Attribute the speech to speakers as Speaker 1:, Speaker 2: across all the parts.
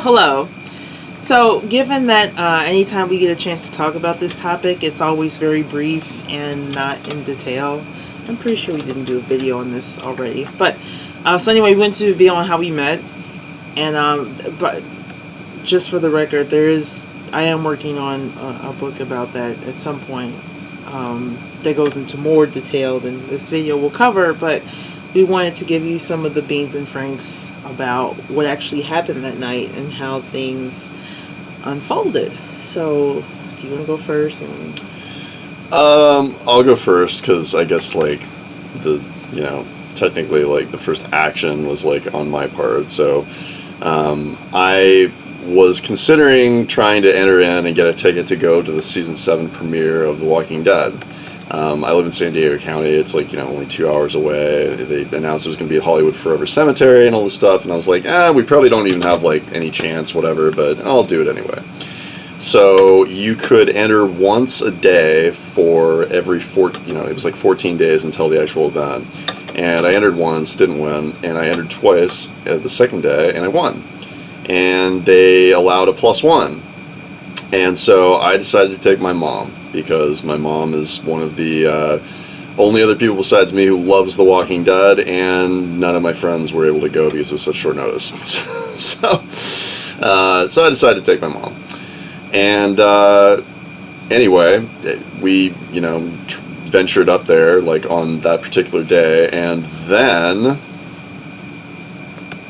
Speaker 1: hello. So, given that anytime we get a chance to talk about this topic, it's always very brief and not in detail. I'm pretty sure we didn't do a video on this already. But, so anyway, we went to reveal on how we met. And, but just for the record, I am working on a book about that at some point. That goes into more detail than this video will cover, but we wanted to give you some of the beans and franks about what actually happened that night and how things unfolded. So, do you want to go first?
Speaker 2: I'll go first because I guess technically the first action was on my part. So, I was considering trying to enter in and get a ticket to go to the season 7 premiere of The Walking Dead. I live in San Diego County. It's only 2 hours away. They announced it was going to be at Hollywood Forever Cemetery and all this stuff, and I was like, we probably don't even have any chance, whatever, but I'll do it anyway. So you could enter once a day for every it was 14 days until the actual event. And I entered once, didn't win, and I entered twice the second day, and I won. And they allowed a +1. And so I decided to take my mom, because my mom is one of the only other people besides me who loves The Walking Dead, and none of my friends were able to go because it was such short notice. So I decided to take my mom. And anyway, we, ventured up there, on that particular day, and then...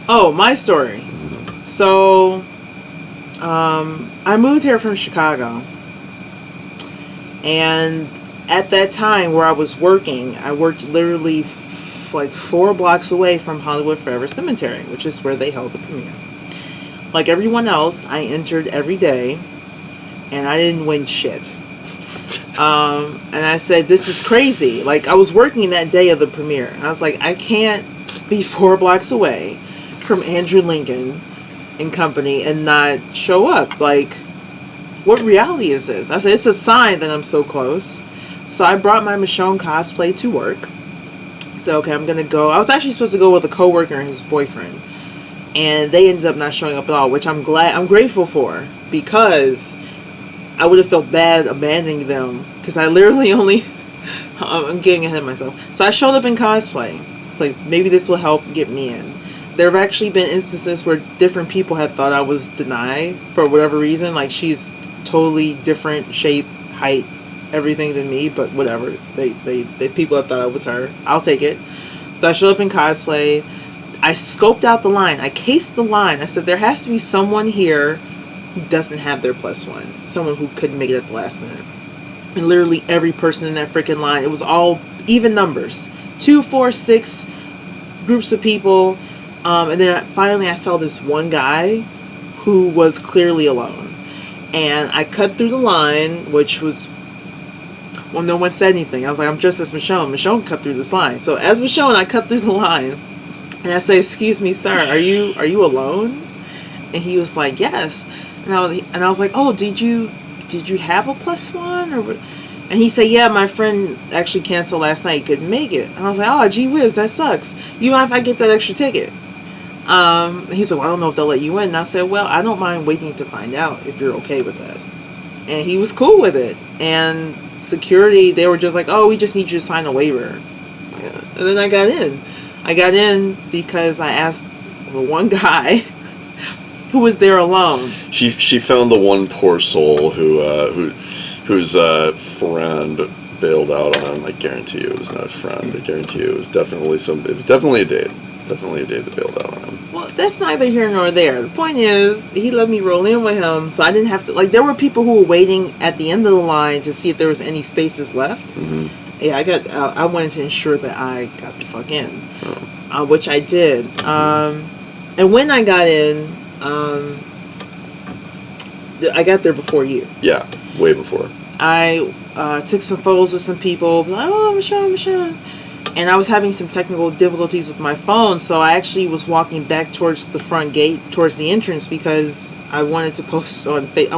Speaker 1: Oh, my story. So, I moved here from Chicago, and at that time where I was working, I worked literally 4 blocks away from Hollywood Forever Cemetery, which is where they held the premiere. Like everyone else, I entered every day, and I didn't win shit. And I said, this is crazy. I was working that day of the premiere, and I was like, I can't be 4 blocks away from Andrew Lincoln and company and not show up. What reality is this? I said, it's a sign that I'm so close. So I brought my Michonne cosplay to work. So, okay, I'm going to go. I was actually supposed to go with a coworker and his boyfriend. And they ended up not showing up at all, which I'm grateful for, because I would have felt bad abandoning them, because I literally only, I'm getting ahead of myself. So I showed up in cosplay. It's maybe this will help get me in. There have actually been instances where different people had thought I was denied for whatever reason. She's totally different shape, height, everything than me, but whatever. They people have thought I was her. I'll take it. So I showed up in cosplay. I scoped out the line. I cased the line. I said, there has to be someone here who doesn't have their +1. Someone who couldn't make it at the last minute. And literally every person in that freaking line, it was all even numbers. 2, 4, 6 groups of people. And then finally I saw this one guy who was clearly alone. And I cut through the line, which was, well, no one said anything. I was like, I'm just as Michonne. Michonne cut through this line. So as Michonne, I cut through the line. And I say, excuse me, sir, are you alone? And he was like, yes. And I was like, oh, did you have a +1? And he said, yeah, my friend actually canceled last night, couldn't make it. And I was like, oh, gee whiz, that sucks. You mind if I get that extra ticket? He said, well, I don't know if they'll let you in. And I said, well, I don't mind waiting to find out if you're okay with that. And he was cool with it. And security, they were just like, oh, we just need you to sign a waiver. And then I got in. I got in because I asked the one guy who was there alone.
Speaker 2: She found the one poor soul whose friend bailed out on him. I guarantee you it was not a friend. I guarantee you it was definitely a date. Definitely a date that bailed out on him.
Speaker 1: Well, that's neither here nor there. The point is, he let me roll in with him, so I didn't have to, there were people who were waiting at the end of the line to see if there was any spaces left. Mm-hmm. Yeah, I wanted to ensure that I got the fuck in, which I did. And when I got in, I got there before you.
Speaker 2: Yeah, way before.
Speaker 1: I took some photos with some people, like, oh, Michonne. And I was having some technical difficulties with my phone, so I actually was walking back towards the front gate, towards the entrance, because I wanted to post on Facebook. I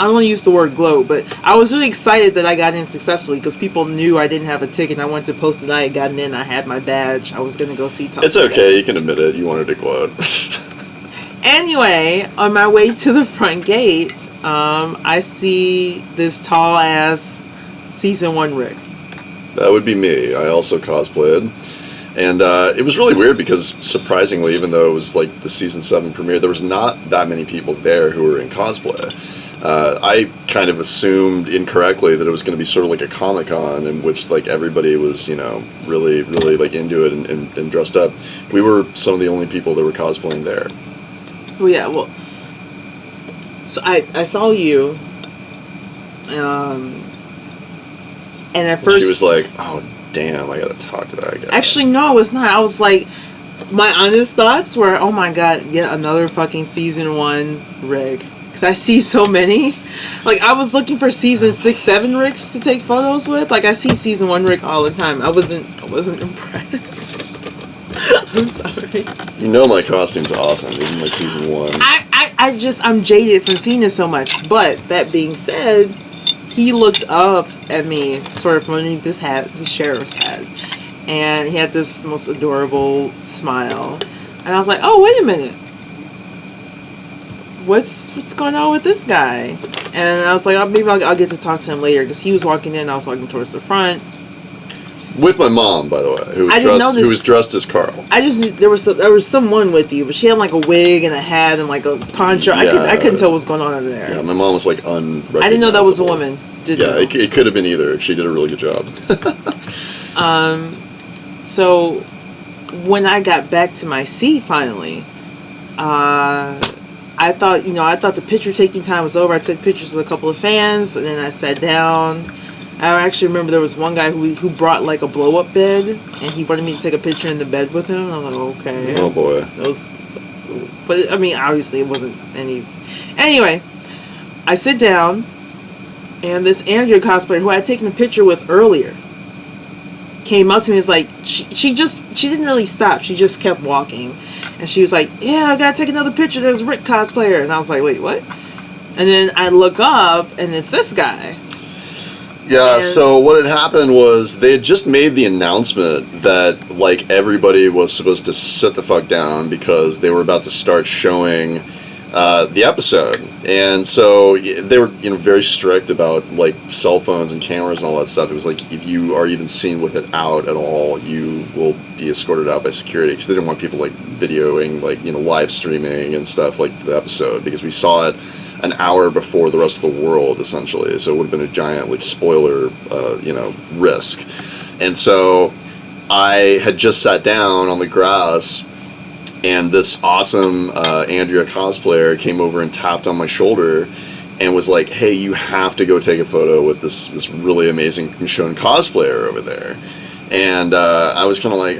Speaker 1: don't want to use the word gloat, but I was really excited that I got in successfully, because people knew I didn't have a ticket. I wanted to post that I had gotten in. I had my badge. I was going to go see Tom.
Speaker 2: It's okay. You can admit it. You wanted to gloat.
Speaker 1: Anyway, on my way to the front gate, I see this tall ass season 1 Rick.
Speaker 2: That would be me. I also cosplayed. And it was really weird because, surprisingly, even though it was like the season 7 premiere, there was not that many people there who were in cosplay. I kind of assumed incorrectly that it was going to be sort of like a Comic-Con in which like everybody was, you know, really, really like into it and dressed up. We were some of the only people that were cosplaying there.
Speaker 1: Well, yeah, well, so I saw you, and at first
Speaker 2: she was like, "Oh, damn, I gotta talk to that guy."
Speaker 1: Actually, no, it was not. I was like, my honest thoughts were, oh my god, yet another fucking season 1 rig. Because I see so many. Like, I was looking for season 6, 7 rigs to take photos with. Like, I see season 1 rig all the time. I wasn't impressed. I'm sorry.
Speaker 2: You know my costume's awesome, even my season 1.
Speaker 1: I'm jaded from seeing this so much. But, that being said, he looked up at me, sort of from underneath this hat, the sheriff's hat. And he had this most adorable smile. And I was like, oh, wait a minute. What's going on with this guy? And I was like, maybe I'll get to talk to him later. Because he was walking in, I was walking towards the front.
Speaker 2: With my mom, by the way, who was dressed as Carl.
Speaker 1: I just knew there was someone with you, but she had like a wig and a hat and like a poncho.
Speaker 2: Yeah.
Speaker 1: I couldn't tell what was going on over there.
Speaker 2: Yeah, my mom was like unrecognizable.
Speaker 1: I didn't know that was a woman.
Speaker 2: It could have been either. She did a really good job.
Speaker 1: So when I got back to my seat finally, I thought the picture taking time was over. I took pictures with a couple of fans, and then I sat down. I actually remember there was one guy who brought like a blow up bed, and he wanted me to take a picture in the bed with him. And I was like, okay.
Speaker 2: Oh boy.
Speaker 1: But I mean, obviously it wasn't any. Anyway, I sit down, and this Andrea cosplayer who I had taken a picture with earlier came up to me. It's like she didn't really stop. She just kept walking, and she was like, "Yeah, I gotta take another picture. There's Rick cosplayer," and I was like, "Wait, what?" And then I look up, and it's this guy.
Speaker 2: Yeah, so what had happened was they had just made the announcement that like everybody was supposed to sit the fuck down because they were about to start showing the episode. And so they were, very strict about like cell phones and cameras and all that stuff. It was like if you are even seen with it out at all, you will be escorted out by security because they didn't want people like videoing, like, live streaming and stuff like the episode, because we saw it an hour before the rest of the world, essentially. So it would have been a giant, like, spoiler, risk. And so I had just sat down on the grass, and this awesome Andrea cosplayer came over and tapped on my shoulder and was like, "Hey, you have to go take a photo with this really amazing Richonne cosplayer over there." And I was kind of like,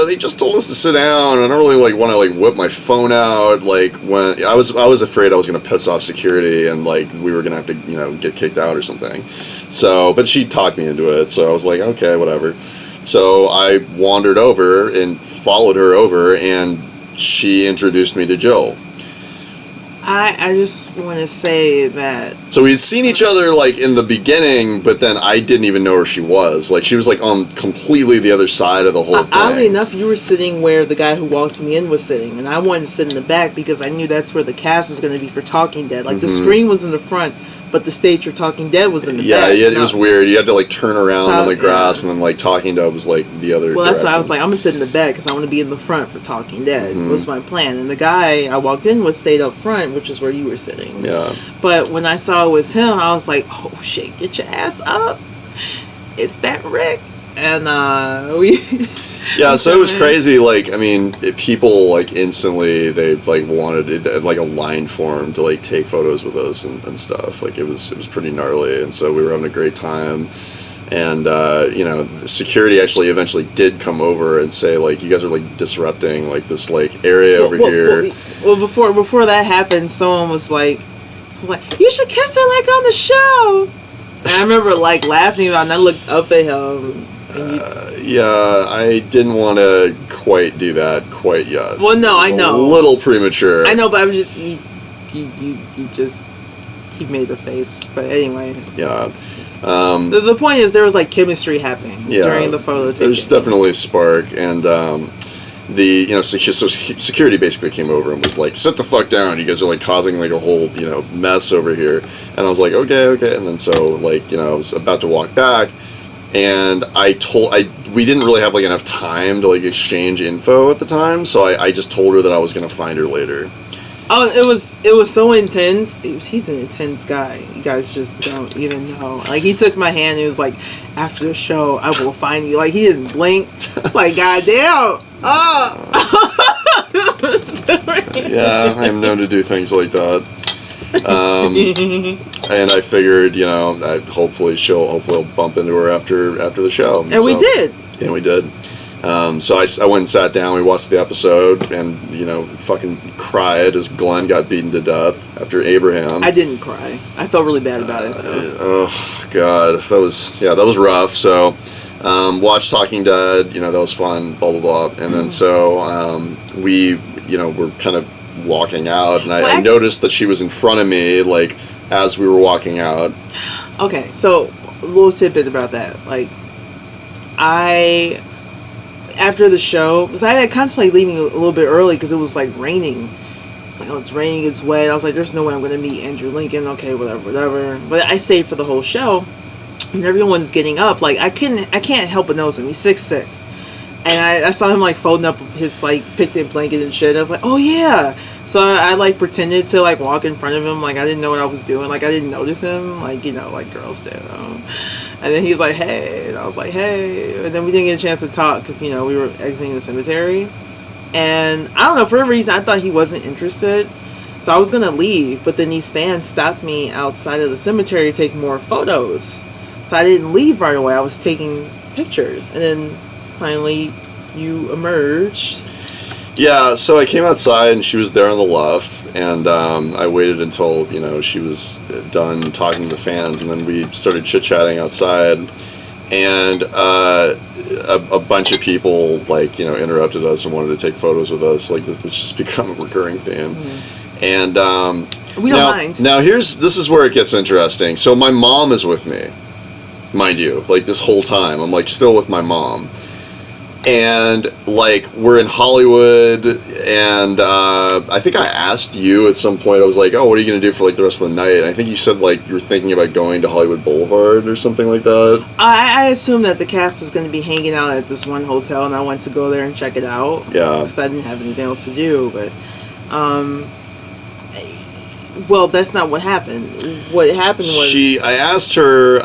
Speaker 2: they just told us to sit down. And I don't really want to whip my phone out. Like when I was afraid I was gonna piss off security and like we were gonna have to get kicked out or something. So, but she talked me into it. So I was like, okay, whatever. So I wandered over and followed her over, and she introduced me to Jill.
Speaker 1: I just want to say that...
Speaker 2: So we had seen each other, like, in the beginning, but then I didn't even know where she was. Like, she was, like, on completely the other side of the whole thing.
Speaker 1: Oddly enough, you were sitting where the guy who walked me in was sitting, and I wanted to sit in the back because I knew that's where the cast was going to be for Talking Dead. Like, the screen was in the front, but the stage for Talking Dead was in the back.
Speaker 2: Yeah, it was weird. You had to, like, turn around on the grass, and then, like, Talking Dead was, like, the other
Speaker 1: Well, that's
Speaker 2: direction.
Speaker 1: why I was like, I'm going to sit in the back because I want to be in the front for Talking Dead, was my plan. And the guy I walked in with stayed up front, which is where you were sitting.
Speaker 2: Yeah.
Speaker 1: But when I saw it was him, I was like, oh, shit, get your ass up. It's that Rick. And we...
Speaker 2: Yeah, so it was crazy. Like, I mean, people, like, instantly, they, like, wanted, like, a line form to, like, take photos with us and stuff. Like, it was pretty gnarly, and so we were having a great time. And, security actually eventually did come over and say, like, you guys are, like, disrupting, like, this, like, area over here.
Speaker 1: Well, before that happened, someone was like, you should kiss her, like, on the show. And I remember, like, laughing about it, and I looked up at him.
Speaker 2: Yeah, I didn't want to quite do that quite yet.
Speaker 1: Well, no, I know.
Speaker 2: A little premature.
Speaker 1: I know, but I'm just... He made the face. But anyway.
Speaker 2: Yeah.
Speaker 1: The point is there was, like, chemistry happening during the photo taking.
Speaker 2: There's definitely a spark. And, so security basically came over and was like, sit the fuck down, you guys are like causing like a whole, mess over here. And I was like, okay. And then so like, I was about to walk back, and we didn't really have like enough time to like exchange info at the time, so I just told her that I was gonna find her later.
Speaker 1: Oh, it was so intense. He's an intense guy. You guys just don't even know. Like, he took my hand and he was like, after the show, I will find you. Like, he didn't blink. It's like, goddamn. Oh.
Speaker 2: Yeah, I'm known to do things like that. And I figured, hopefully I'll bump into her after the show.
Speaker 1: And we did.
Speaker 2: And we did. So I went and sat down, we watched the episode, and, fucking cried as Glenn got beaten to death after Abraham.
Speaker 1: I didn't cry. I felt really bad about it, though.
Speaker 2: Oh, God. That was rough. So, watched Talking Dead, that was fun, blah, blah, blah. And then so, we, were kind of walking out, and I noticed that she was in front of me, like, as we were walking out.
Speaker 1: Okay, so, a little tidbit about that. Like, after the show, because I had contemplated leaving a little bit early because it was like raining. It's like, oh, it's raining, it's wet. I was like, there's no way I'm going to meet Andrew Lincoln. Okay, whatever. But I stayed for the whole show, and everyone's getting up. Like, I can't help but notice him. He's 6'6". And I saw him like folding up his like picnic blanket and shit. I was like, oh yeah. So I like pretended to like walk in front of him, like I didn't know what I was doing, like I didn't notice him, like like girls do. And then he's like, hey, and I was like, hey, and then we didn't get a chance to talk because we were exiting the cemetery, and I don't know, for a reason I thought he wasn't interested, so I was gonna leave, but then these fans stopped me outside of the cemetery to take more photos, so I didn't leave right away. I was taking pictures, and then finally you emerged.
Speaker 2: Yeah, so I came outside and she was there on the left, and I waited until, she was done talking to the fans, and then we started chit-chatting outside, and a bunch of people, like, interrupted us and wanted to take photos with us, like, which has become a recurring theme. Mm-hmm. And
Speaker 1: we don't mind.
Speaker 2: Now, this is where it gets interesting. So my mom is with me, mind you, like, this whole time. I'm, like, still with my mom. And, like, we're in Hollywood, and I think I asked you at some point, I was like, oh, what are you going to do for, like, the rest of the night? And I think you said, like, you were thinking about going to Hollywood Boulevard or something like that.
Speaker 1: I assumed that the cast was going to be hanging out at this one hotel, and I went to go there and check it out.
Speaker 2: Yeah.
Speaker 1: Because I didn't have anything else to do, but... well, that's not what happened. What happened was
Speaker 2: I asked her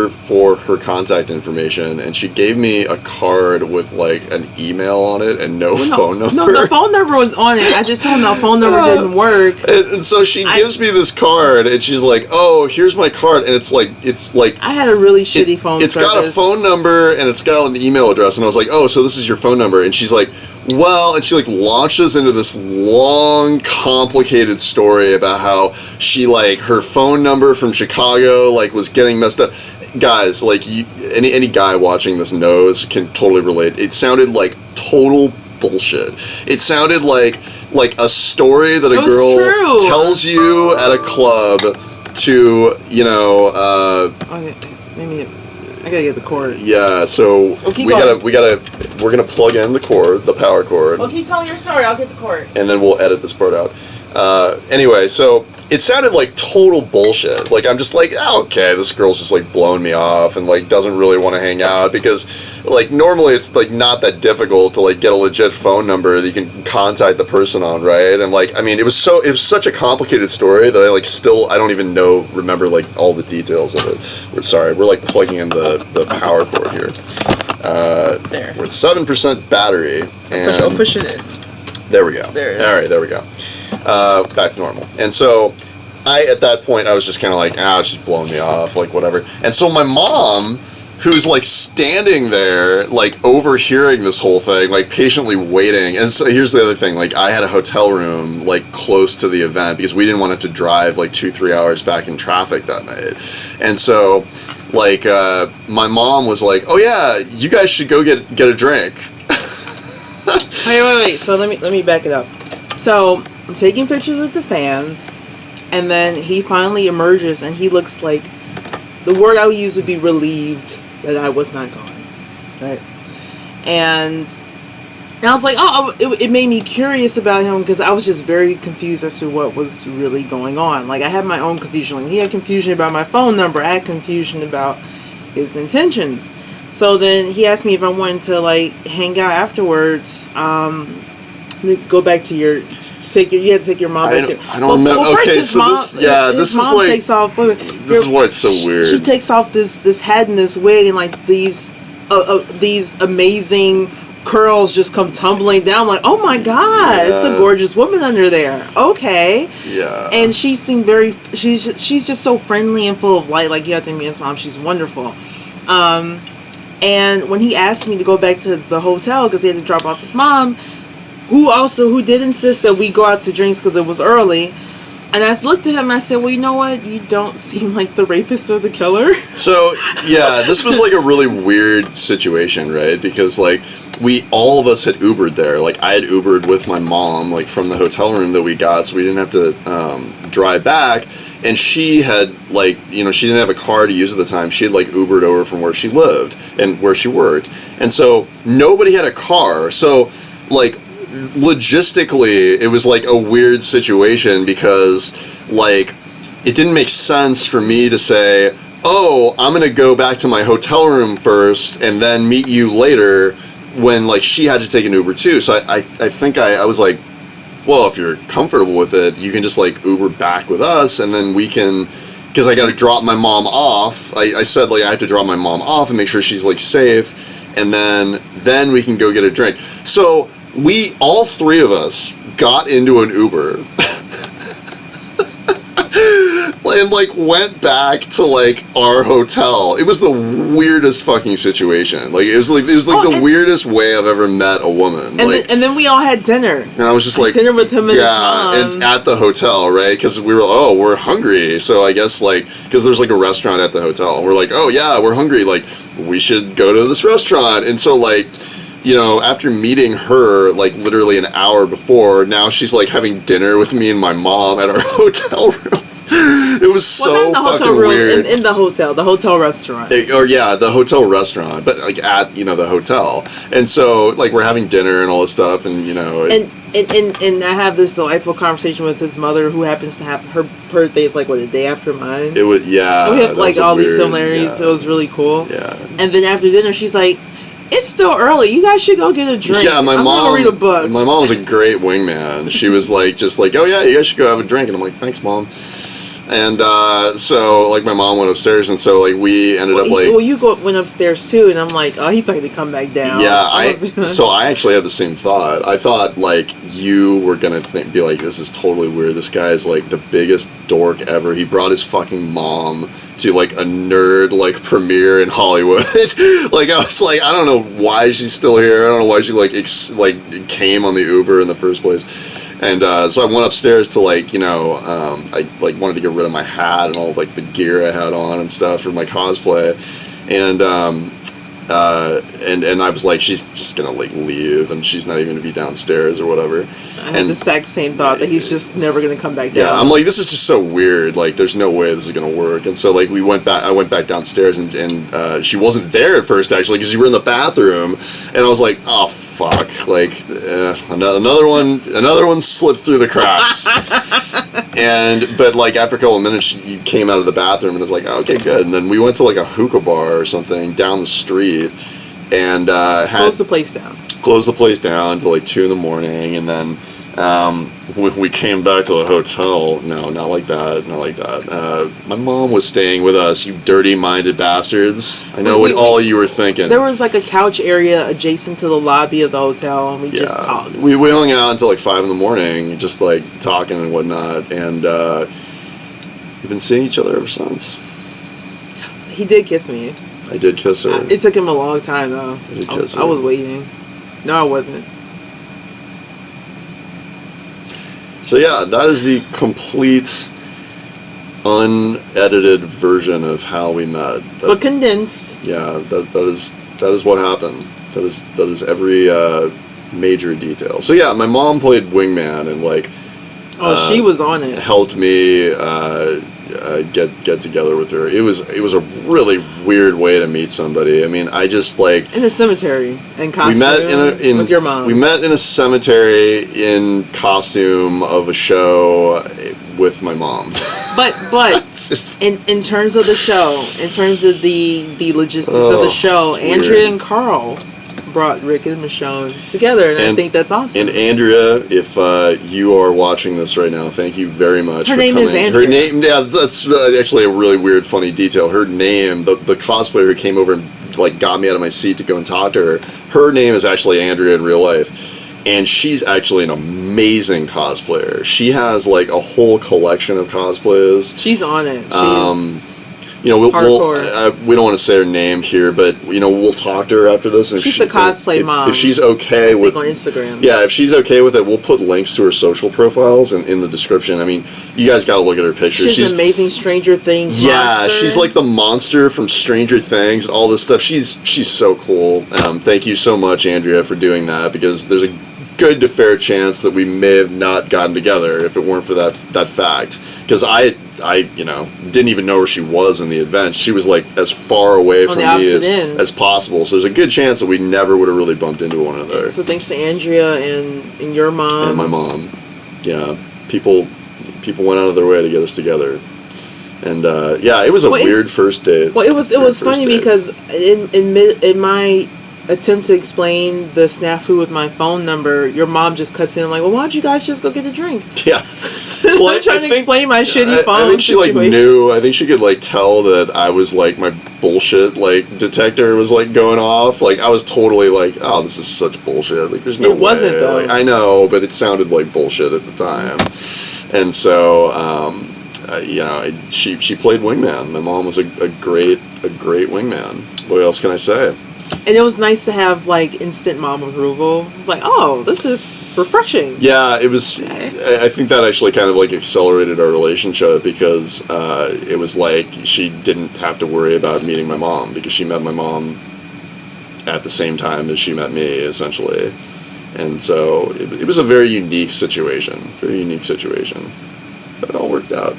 Speaker 2: for her contact information, and she gave me a card with like an email on it and no phone number.
Speaker 1: No, the phone number was on it. I just told her the phone number didn't work.
Speaker 2: And so she gives me this card, and she's like, "Oh, here's my card," and it's like
Speaker 1: I had a really shitty phone.
Speaker 2: It's got a phone number and it's got an email address, and I was like, "Oh, so this is your phone number?" And she's like, well, and she like launches into this long, complicated story about how she like her phone number from Chicago like was getting messed up. Guys, like any guy watching this knows, can totally relate. It sounded like total bullshit. It sounded like a story that a girl tells you at a club to
Speaker 1: okay, maybe. I gotta get the cord.
Speaker 2: Yeah, so we're gonna plug in the power cord.
Speaker 1: Well, keep telling your story. I'll get the cord.
Speaker 2: And then we'll edit this part out. Anyway, so it sounded like total bullshit. Like I'm just like, oh, okay, this girl's just like blowing me off and like doesn't really want to hang out because like normally it's like not that difficult to like get a legit phone number that you can contact the person on, right? And like I mean it was such a complicated story that I don't even remember like all the details of it. We're like plugging in the power cord here.
Speaker 1: There.
Speaker 2: We're at 7% battery and
Speaker 1: I'll push it in.
Speaker 2: There we go.
Speaker 1: There it is.
Speaker 2: All right, there we go. Back to normal. And so at that point I was just kind of like, she's blowing me off, like whatever. And so my mom, who's like standing there, like overhearing this whole thing, like patiently waiting. And so here's the other thing, like I had a hotel room like close to the event because we didn't want to have to drive like 2-3 hours back in traffic that night. And so like my mom was like, oh yeah, you guys should go get a drink.
Speaker 1: Wait. So let me back it up. So I'm taking pictures with the fans, and then he finally emerges, and he looks like, the word I would use would be relieved that I was not gone, right? And And I was like, oh, it made me curious about him because I was just very confused as to what was really going on. Like, I had my own confusion. Like, he had confusion about my phone number. I had confusion about his intentions. So then he asked me if I wanted to, like, hang out afterwards. Go back to you had to take your mom back to
Speaker 2: I don't remember.
Speaker 1: Well,
Speaker 2: okay,
Speaker 1: his
Speaker 2: so
Speaker 1: mom,
Speaker 2: this is
Speaker 1: takes off.
Speaker 2: This is why it's so weird.
Speaker 1: She takes off this hat and this wig, and like these amazing curls just come tumbling down. I'm like, oh my god, it's a gorgeous woman under there. Okay.
Speaker 2: Yeah.
Speaker 1: And she seemed she's just so friendly and full of light. Like, you have to meet his mom. She's wonderful. And when he asked me to go back to the hotel because he had to drop off his mom, who did insist that we go out to drinks because it was early. And I looked at him and I said, well, you know what? You don't seem like the rapist or the killer.
Speaker 2: So, yeah, this was like a really weird situation, right? Because, like, all of us had Ubered there. Like, I had Ubered with my mom, like, from the hotel room that we got, so we didn't have to drive back. And she had, like, you know, she didn't have a car to use at the time. She had, like, Ubered over from where she lived and where she worked. And so nobody had a car. So, like, logistically, it was like a weird situation because, like, it didn't make sense for me to say, oh, I'm gonna go back to my hotel room first and then meet you later, when, like, she had to take an Uber too. So I think I was like, well, if you're comfortable with it, you can just, like, Uber back with us, and then we can, because I got to drop my mom off. I said, like, I have to drop my mom off and make sure she's, like, safe, and then we can go get a drink. So all three of us got into an Uber and, like, went back to, like, our hotel. It was the weirdest fucking situation. Like, it was like the weirdest way I've ever met a woman.
Speaker 1: And then we all had dinner.
Speaker 2: And I was just like,
Speaker 1: dinner with him and his mom.
Speaker 2: and it's at the hotel, right? Because we're hungry. So I guess, like, because there's, like, a restaurant at the hotel. And we're like, oh yeah, we're hungry. Like, we should go to this restaurant. And so, like, you know, after meeting her, like, literally an hour before, now she's, like, having dinner with me and my mom at our hotel room. It was so fucking weird.
Speaker 1: In the hotel restaurant.
Speaker 2: The hotel restaurant, but, like, at, you know, the hotel. And so, like, we're having dinner and all this stuff, and, you know.
Speaker 1: And I have this delightful conversation with his mother, who happens to have her birthday is, like, what, the day after mine?
Speaker 2: It was, yeah.
Speaker 1: And we have, like, all these similarities, so it was really cool.
Speaker 2: Yeah.
Speaker 1: And then after dinner, she's like, it's still early. You guys should go get a drink.
Speaker 2: Yeah,
Speaker 1: I'm gonna read a book.
Speaker 2: My mom was a great wingman. She was like, oh yeah, you guys should go have a drink. And I'm like, thanks, Mom. And so, like, my mom went upstairs, and so, like, we ended up, like...
Speaker 1: Well, you went upstairs, too, and I'm like, oh, he's not going to come back down.
Speaker 2: Yeah, so I actually had the same thought. I thought, like, you were going to be like, this is totally weird. This guy is, like, the biggest dork ever. He brought his fucking mom to, like, a nerd, like, premiere in Hollywood. Like, I was like, I don't know why she's still here. I don't know why she, like, came on the Uber in the first place. And so I went upstairs to, like, you know, I, like, wanted to get rid of my hat and all, like, the gear I had on and stuff for my cosplay. And I was like, she's just gonna, like, leave, and she's not even gonna be downstairs or whatever.
Speaker 1: I had the exact same thought that he's just never gonna come back down.
Speaker 2: Yeah, I'm like, this is just so weird. Like, there's no way this is gonna work. And so, like, I went back downstairs, and she wasn't there at first, actually, because you were in the bathroom. And I was like, oh fuck, like, another one slipped through the cracks. But like, after a couple of minutes, she came out of the bathroom, and was like, oh, okay, good. And then we went to, like, a hookah bar or something down the street, and
Speaker 1: closed the place down.
Speaker 2: Closed the place down until, like, 2 a.m, and then when we came back to the hotel, not like that. My mom was staying with us, you dirty-minded bastards. I know what all you were thinking.
Speaker 1: There was, like, a couch area adjacent to the lobby of the hotel, and we just talked.
Speaker 2: We hung out until, like, 5 a.m, just, like, talking and whatnot, and we've been seeing each other ever since.
Speaker 1: He did kiss me.
Speaker 2: I did kiss her.
Speaker 1: It took him a long time, though. I was waiting. No, I wasn't.
Speaker 2: So yeah, that is the complete, unedited version of how we met.
Speaker 1: But condensed.
Speaker 2: Yeah, that is what happened. That is every major detail. So yeah, my mom played wingman and, like,
Speaker 1: she was on it.
Speaker 2: Helped me, get together with her. It was a really weird way to meet somebody. I mean, I just like
Speaker 1: in a cemetery in costume.
Speaker 2: We met
Speaker 1: with your mom.
Speaker 2: We met in a cemetery in costume of a show with my mom.
Speaker 1: But
Speaker 2: just,
Speaker 1: in terms of the show, in terms of the logistics of the show, Andrea and Carl brought Rick and Michonne together, and I think that's awesome.
Speaker 2: And Andrea, if you are watching this right now, thank you very much
Speaker 1: her
Speaker 2: for
Speaker 1: name
Speaker 2: coming.
Speaker 1: Is Andrea.
Speaker 2: Her name, yeah, that's actually a really weird, funny detail. Her name, the cosplayer who came over and like got me out of my seat to go and talk to her name is actually Andrea in real life. And she's actually an amazing cosplayer. She has like a whole collection of cosplays.
Speaker 1: She's on it.
Speaker 2: We don't want to say her name here, but we'll talk to her after this. And
Speaker 1: she's a cosplay mom.
Speaker 2: If she's okay with
Speaker 1: on Instagram,
Speaker 2: yeah, if she's okay with it, we'll put links to her social profiles in the description. I mean, you guys got to look at her pictures.
Speaker 1: She's an amazing Stranger Things.
Speaker 2: Yeah,
Speaker 1: monster.
Speaker 2: She's like the monster from Stranger Things. All this stuff. She's so cool. Thank you so much, Andrea, for doing that, because there's a good to fair chance that we may have not gotten together if it weren't for that fact. Because I didn't even know where she was in the event. She was like as far away from me as possible. So there's a good chance that we never would have really bumped into one another.
Speaker 1: So thanks to Andrea and your mom.
Speaker 2: And my mom. Yeah. People went out of their way to get us together. And it was a weird first date.
Speaker 1: Well, it was funny because in my attempt to explain the snafu with my phone number, your mom just cuts in like, well, why don't you guys just go get a drink?
Speaker 2: Yeah. Well,
Speaker 1: I'm trying to explain my shitty phone
Speaker 2: I think she
Speaker 1: situation.
Speaker 2: knew. I think she could tell that I was my bullshit detector was going off. I was totally oh, this is such bullshit. There's no way.
Speaker 1: It wasn't though.
Speaker 2: I know, but it sounded like bullshit at the time. And so she played wingman. My mom was a great wingman. What else can I say?
Speaker 1: And it was nice to have instant mom approval. It was oh, this is refreshing.
Speaker 2: Yeah, it was. Okay. I think that actually kind of accelerated our relationship, because it was she didn't have to worry about meeting my mom, because she met my mom at the same time as she met me, essentially. And so it was a very unique situation. But it all worked out.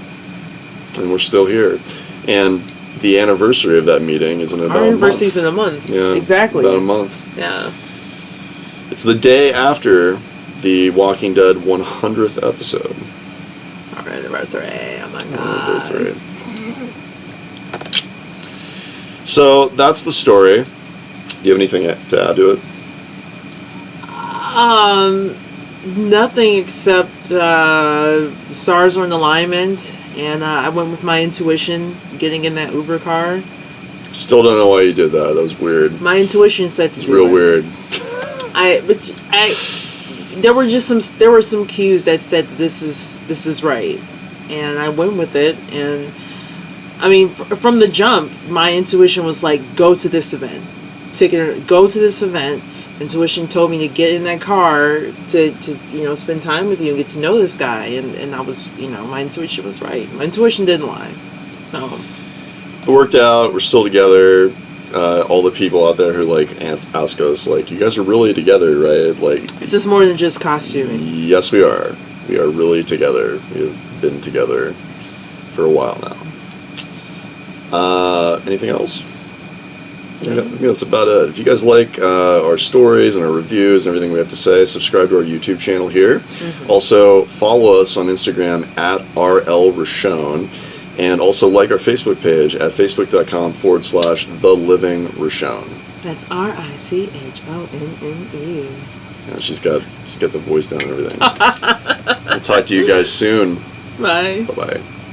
Speaker 2: And we're still here. And the anniversary of that meeting is in about a month. Our
Speaker 1: anniversary's in a month.
Speaker 2: Yeah,
Speaker 1: exactly.
Speaker 2: About a month.
Speaker 1: Yeah.
Speaker 2: It's the day after the Walking Dead 100th episode.
Speaker 1: Our anniversary. Oh my god.
Speaker 2: Our anniversary. So that's the story. Do you have anything to add to it?
Speaker 1: Nothing except the stars were in alignment, and I went with my intuition getting in that Uber car.
Speaker 2: Still don't know why you did that. That was weird.
Speaker 1: My intuition said to do it.
Speaker 2: Real weird.
Speaker 1: There were some cues that said this is right, and I went with it. And I mean, from the jump, my intuition was go to this event. Go to this event. Intuition told me to get in that car to spend time with you and get to know this guy, and I was my intuition was right. My intuition didn't lie. So
Speaker 2: it worked out. We're still together. All the people out there who ask us you guys are really together, right?
Speaker 1: This is more than just costuming.
Speaker 2: Yes, we are. We are really together. We have been together for a while now. Anything else? I think that's about it. If you guys like our stories and our reviews and everything we have to say, subscribe to our YouTube channel here. Mm-hmm. Also, follow us on Instagram at RLRichonne, and also like our Facebook page at facebook.com/TheLivingRichonne.
Speaker 1: That's RICHONNE.
Speaker 2: Yeah, she's got the voice down and everything. We'll talk to you guys soon.
Speaker 1: Bye.
Speaker 2: Bye-bye.